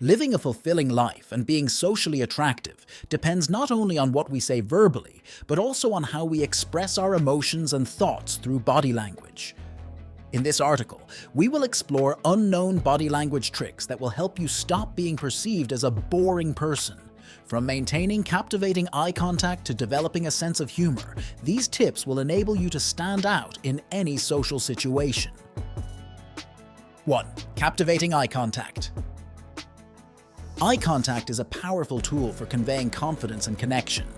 Living a fulfilling life and being socially attractive depends not only on what we say verbally, but also on how we express our emotions and thoughts through body language. In this article, we will explore unknown body language tricks that will help you stop being perceived as a boring person. From maintaining captivating eye contact to developing a sense of humor, these tips will enable you to stand out in any social situation. 1. Captivating eye contact. Eye contact is a powerful tool for conveying confidence and connection.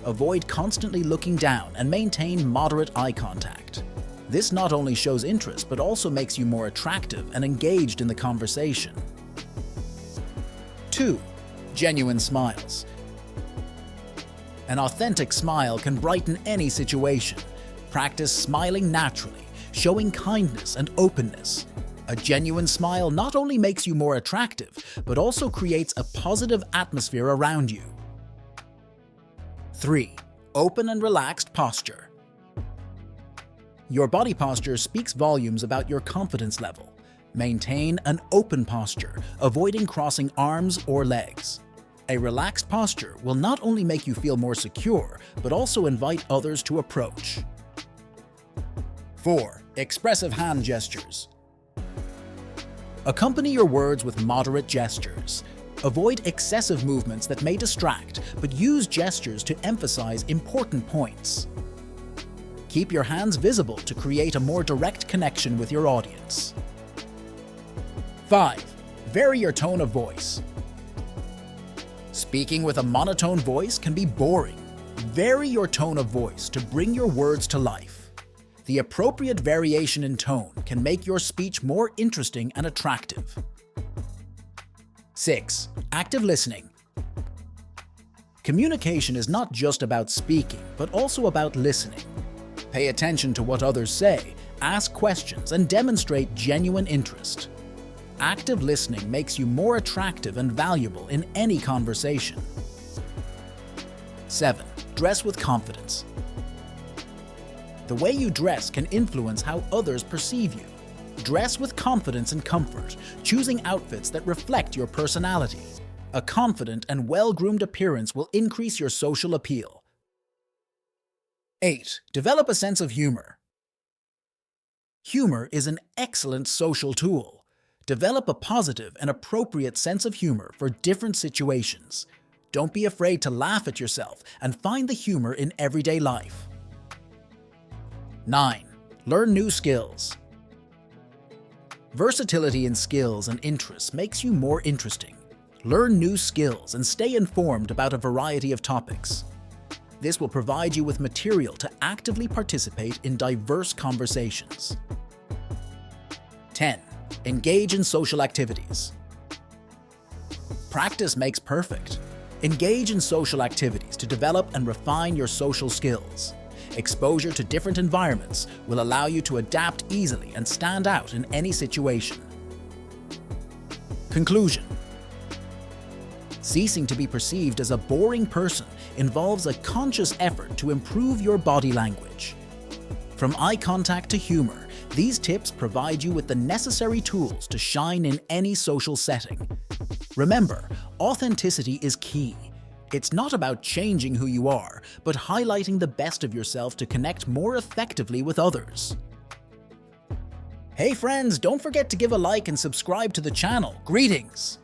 Avoid constantly looking down and maintain moderate eye contact. This not only shows interest but also makes you more attractive and engaged in the conversation. 2. Genuine smiles. An authentic smile can brighten any situation. Practice smiling naturally, showing kindness and openness. A genuine smile not only makes you more attractive, but also creates a positive atmosphere around you. 3. Open and relaxed posture. Your body posture speaks volumes about your confidence level. Maintain an open posture, avoiding crossing arms or legs. A relaxed posture will not only make you feel more secure, but also invite others to approach. 4. Expressive hand gestures. Accompany your words with moderate gestures. Avoid excessive movements that may distract, but use gestures to emphasize important points. Keep your hands visible to create a more direct connection with your audience. 5. Vary your tone of voice. Speaking with a monotone voice can be boring. Vary your tone of voice to bring your words to life. The appropriate variation in tone can make your speech more interesting and attractive. 6. Active listening. Communication is not just about speaking, but also about listening. Pay attention to what others say, ask questions, and demonstrate genuine interest. Active listening makes you more attractive and valuable in any conversation. 7. Dress with confidence. The way you dress can influence how others perceive you. Dress with confidence and comfort, choosing outfits that reflect your personality. A confident and well-groomed appearance will increase your social appeal. 8. Develop a sense of humor. Humor is an excellent social tool. Develop a positive and appropriate sense of humor for different situations. Don't be afraid to laugh at yourself and find the humor in everyday life. 9. Learn new skills. Versatility in skills and interests makes you more interesting. Learn new skills and stay informed about a variety of topics. This will provide you with material to actively participate in diverse conversations. 10. Engage in social activities. Practice makes perfect. Engage in social activities to develop and refine your social skills. Exposure to different environments will allow you to adapt easily and stand out in any situation. Conclusion. Ceasing to be perceived as a boring person involves a conscious effort to improve your body language. From eye contact to humor, these tips provide you with the necessary tools to shine in any social setting. Remember, authenticity is key. It's not about changing who you are, but highlighting the best of yourself to connect more effectively with others. Hey friends, don't forget to give a like and subscribe to the channel. Greetings!